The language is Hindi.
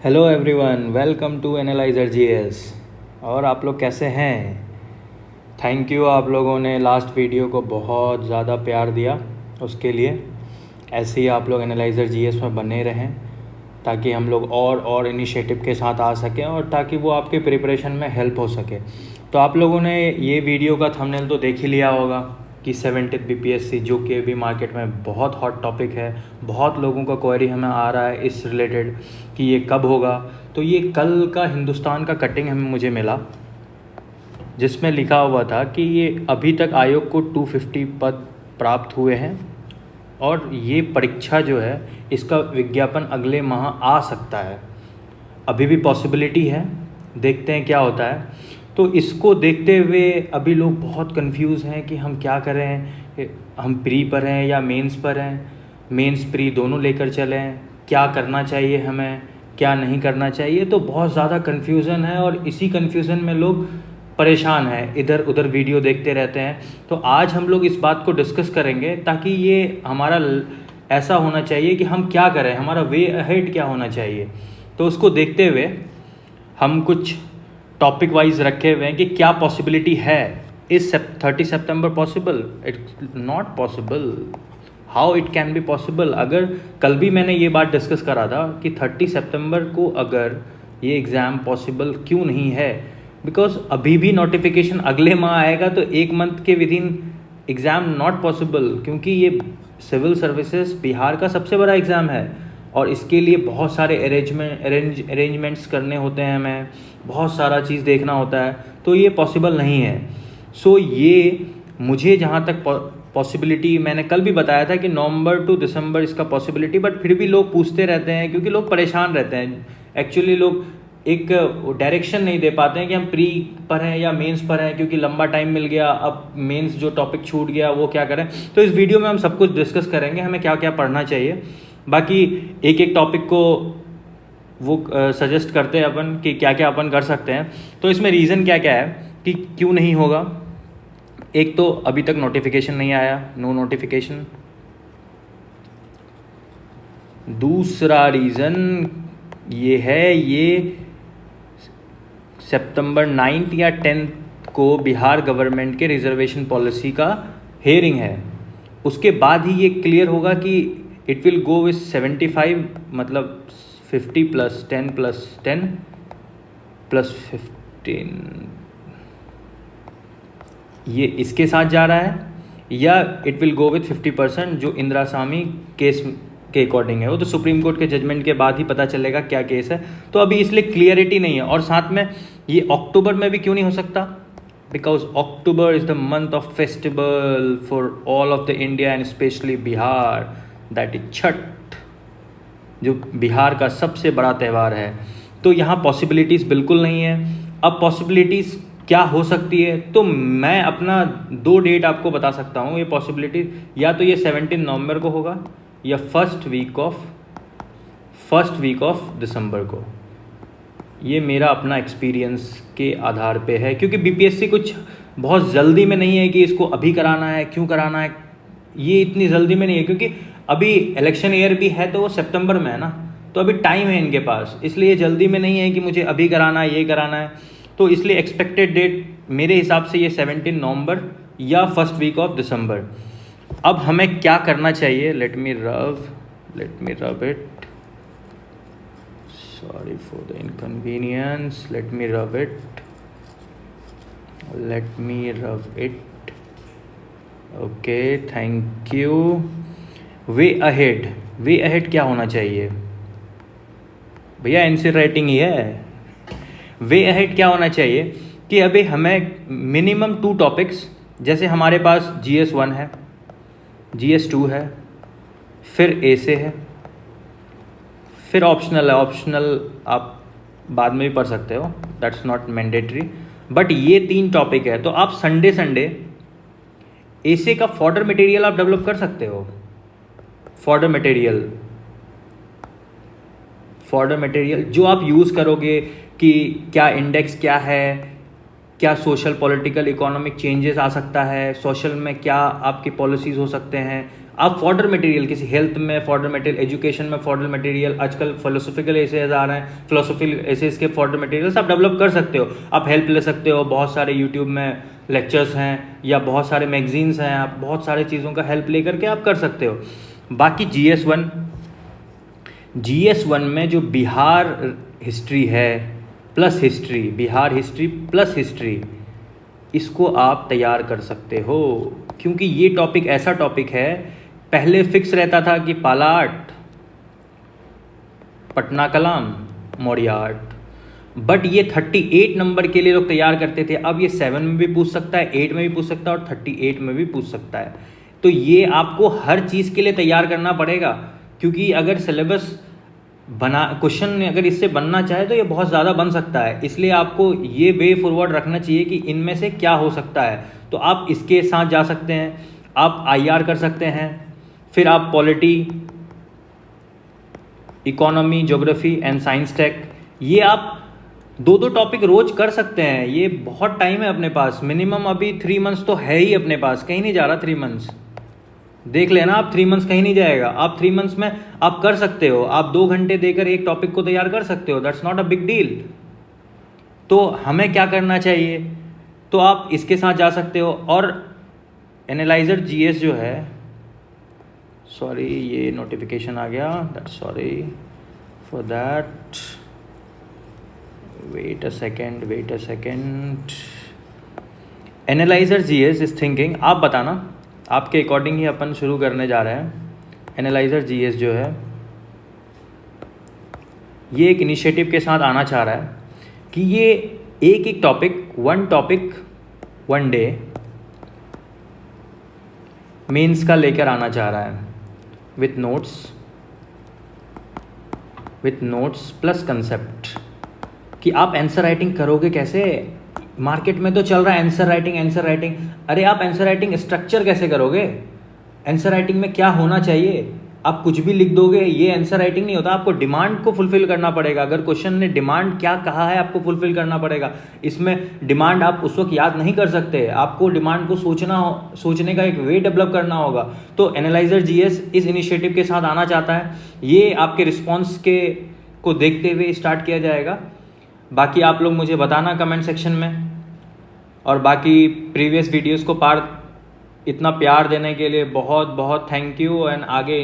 Hello everyone, welcome to Analyser GS. और आप लोग कैसे हैं? थैंक यू, आप लोगों ने लास्ट वीडियो को बहुत ज़्यादा प्यार दिया, उसके लिए ऐसे ही आप लोग एनालाइजर जीएस में बने रहें ताकि हम लोग और इनिशिएटिव के साथ आ सकें और ताकि वो आपके प्रिपरेशन में हेल्प हो सके। तो आप लोगों ने ये वीडियो का थंबनेल तो देख ही लिया होगा कि 70th बीपीएससी, जो कि अभी मार्केट में बहुत हॉट टॉपिक है। बहुत लोगों का क्वेरी हमें आ रहा है इस रिलेटेड कि ये कब होगा। तो ये कल का हिंदुस्तान का कटिंग हमें मुझे मिला, जिसमें लिखा हुआ था कि ये अभी तक आयोग को 250 पद प्राप्त हुए हैं और ये परीक्षा जो है इसका विज्ञापन अगले माह आ सकता है। अभी भी पॉसिबिलिटी है, देखते हैं क्या होता है। तो इसको देखते हुए अभी लोग बहुत कंफ्यूज हैं कि हम क्या करें, हम प्री पर हैं या मेंस पर हैं, मेंस प्री दोनों लेकर चलें, क्या करना चाहिए हमें, क्या नहीं करना चाहिए। तो बहुत ज़्यादा कन्फ्यूज़न है और इसी कन्फ्यूज़न में लोग परेशान हैं, इधर उधर वीडियो देखते रहते हैं। तो आज हम लोग इस बात को डिस्कस करेंगे ताकि ये हमारा ऐसा होना चाहिए कि हम क्या करें, हमारा वे अहेड क्या होना चाहिए। तो उसको देखते हुए हम कुछ टॉपिक वाइज रखे हुए हैं कि क्या पॉसिबिलिटी है। Is 30 September possible? It's not possible. How it can be possible? अगर कल भी मैंने ये बात डिस्कस करा था कि 30 सितंबर को अगर ये एग्ज़ाम पॉसिबल क्यों नहीं है, बिकॉज अभी भी नोटिफिकेशन अगले माह आएगा तो एक मंथ के with in exam not possible, क्योंकि ये सिविल सर्विसेज बिहार का सबसे बड़ा एग्ज़ाम है और इसके लिए बहुत सारे अरेंजमेंट्स करने होते हैं, हमें बहुत सारा चीज़ देखना होता है, तो ये पॉसिबल नहीं है। सो ये मुझे जहाँ तक पॉसिबिलिटी, मैंने कल भी बताया था कि नवंबर टू दिसंबर इसका पॉसिबिलिटी, बट फिर भी लोग पूछते रहते हैं क्योंकि लोग परेशान रहते हैं। एक्चुअली लोग एक डायरेक्शन नहीं दे पाते हैं कि हम प्री पर हैं या मेंस पर हैं, क्योंकि लंबा टाइम मिल गया, अब मेंस जो टॉपिक छूट गया वो क्या करें। तो इस वीडियो में हम सब कुछ डिस्कस करेंगे, हमें क्या क्या पढ़ना चाहिए। बाकी एक एक टॉपिक को वो सजेस्ट करते हैं अपन कि क्या क्या अपन कर सकते हैं। तो इसमें रीज़न क्या क्या है कि क्यों नहीं होगा। एक तो अभी तक नोटिफिकेशन नहीं आया, नो नोटिफिकेशन। दूसरा रीज़न ये है, ये सितंबर 9 या 10 को बिहार गवर्नमेंट के रिजर्वेशन पॉलिसी का हेयरिंग है। उसके बाद ही ये क्लियर होगा कि इट विल गो विथ 75, मतलब 50 + 10 + 10 + 15, ये इसके साथ जा रहा है, या इट विल गो विथ 50% जो इंदिरा स्वामी केस के अकॉर्डिंग है। वो तो सुप्रीम कोर्ट के जजमेंट के बाद ही पता चलेगा क्या केस है। तो अभी इसलिए क्लियरिटी नहीं है। और साथ में ये अक्टूबर में भी क्यों नहीं हो सकता, because October is the month of festival for all of the India and specially Bihar, that is Chhath, जो बिहार का सबसे बड़ा त्यौहार है। तो यहाँ पॉसिबिलिटीज़ बिल्कुल नहीं है। अब पॉसिबिलिटीज़ क्या हो सकती है, तो मैं अपना 2 डेट आपको बता सकता हूँ ये पॉसिबिलिटी। या तो ये 17 नवंबर को होगा या फर्स्ट वीक ऑफ दिसंबर को। ये मेरा अपना एक्सपीरियंस के आधार पे है, क्योंकि बीपीएससी कुछ बहुत जल्दी में नहीं है कि इसको अभी कराना है, क्यों कराना है, ये इतनी जल्दी में नहीं है, क्योंकि अभी इलेक्शन ईयर भी है तो वो सितंबर में है ना, तो अभी टाइम है इनके पास। इसलिए जल्दी में नहीं है कि मुझे अभी कराना है, ये कराना है। तो इसलिए एक्सपेक्टेड डेट मेरे हिसाब से ये 17 नवंबर या फर्स्ट वीक ऑफ दिसंबर। अब हमें क्या करना चाहिए, let me rub it, sorry for the inconvenience, let me rub it, okay, thank you. Way ahead क्या होना चाहिए भैया, आंसर राइटिंग ही है। वे अहेड क्या होना चाहिए कि अभी हमें मिनिमम 2 टॉपिक्स, जैसे हमारे पास GS 1 है, GS 2 है, फिर ऐसे है, फिर ऑप्शनल है। ऑप्शनल आप बाद में भी पढ़ सकते हो, दैट्स नॉट मैंडेटरी, बट ये 3 टॉपिक है। तो आप संडे ऐसे का फॉर्डर मटेरियल आप डेवलप कर सकते हो। फॉर्डर मटेरियल जो आप यूज़ करोगे कि क्या इंडेक्स क्या है, क्या सोशल पॉलिटिकल इकोनॉमिक चेंजेस आ सकता है, सोशल में क्या आपकी पॉलिसीज़ हो सकते हैं, आप फॉर्डर मटेरियल किसी हेल्थ में फॉर्डर मटेरियल, एजुकेशन में फॉर्डर मटेरियल, आजकल फिलोसॉफिकल एसेज आ रहे हैं, फिलोसॉफिकल एसेज के फॉर्डर मटेरियल्स आप डेवलप कर सकते हो। आप हेल्प ले सकते हो, बहुत सारे यूट्यूब में लेक्चर्स हैं या बहुत सारे मैगजीन्स हैं, आप बहुत सारे चीज़ों का हेल्प ले करके आप कर सकते हो। बाकी GS1 में जो बिहार हिस्ट्री है plus history, Bihar history plus history, इसको आप तैयार कर सकते हो, क्योंकि ये टॉपिक ऐसा टॉपिक है, पहले फिक्स रहता था कि पालाट, पटना कलाम, मौर्य आर्ट, बट ये 38 नंबर के लिए लोग तैयार करते थे। अब ये 7 में भी पूछ सकता है, 8 में भी पूछ सकता है और 38 में भी पूछ सकता है। तो ये आपको हर चीज़ के लिए तैयार करना पड़ेगा, क्योंकि अगर सिलेबस बना क्वेश्चन अगर इससे बनना चाहे तो ये बहुत ज़्यादा बन सकता है। इसलिए आपको ये वे फॉरवर्ड रखना चाहिए कि इनमें से क्या हो सकता है, तो आप इसके साथ जा सकते हैं, आप IR कर सकते हैं, फिर आप polity, economy, geography and science tech, ये आप 2 टॉपिक रोज कर सकते हैं। ये बहुत टाइम है अपने पास, मिनिमम अभी 3 मंथ्स तो है ही अपने पास, कहीं नहीं जा रहा 3 मंथ्स, देख लेना आप 3 मंथ्स कहीं नहीं जाएगा। आप 3 मंथ्स में आप कर सकते हो, आप 2 घंटे देकर एक टॉपिक को तैयार कर सकते हो, that's not a big deal. तो हमें क्या करना चाहिए, तो आप इसके साथ जा सकते हो। और एनालाइजर GS जो है, सॉरी ये नोटिफिकेशन आ गया, that's sorry for that, wait a second. Analyser GS is thinking, आप बताना आपके अकॉर्डिंग ही अपन शुरू करने जा रहे हैं। एनालाइजर GS जो है ये एक इनिशिएटिव के साथ आना चाह रहा है कि ये एक टॉपिक, 1 टॉपिक 1 डे मेंस का लेकर आना चाह रहा है, विथ नोट्स प्लस कंसेप्ट, कि आप आंसर राइटिंग करोगे कैसे। मार्केट में तो चल रहा है आंसर राइटिंग, अरे आप आंसर राइटिंग स्ट्रक्चर कैसे करोगे, आंसर राइटिंग में क्या होना चाहिए। आप कुछ भी लिख दोगे, ये आंसर राइटिंग नहीं होता, आपको डिमांड को फुलफिल करना पड़ेगा। अगर क्वेश्चन ने डिमांड क्या कहा है आपको फुलफिल करना पड़ेगा। इसमें डिमांड आप उस वक्त याद नहीं कर सकते, आपको डिमांड को सोचने का एक वे डेवलप करना होगा। तो एनालाइजर GS इस इनिशिएटिव के साथ आना चाहता है, ये आपके रिस्पॉन्स को देखते हुए स्टार्ट किया जाएगा। बाकी आप लोग मुझे बताना कमेंट सेक्शन में, और बाकी प्रीवियस वीडियोस को इतना प्यार देने के लिए बहुत बहुत थैंक यू। एंड आगे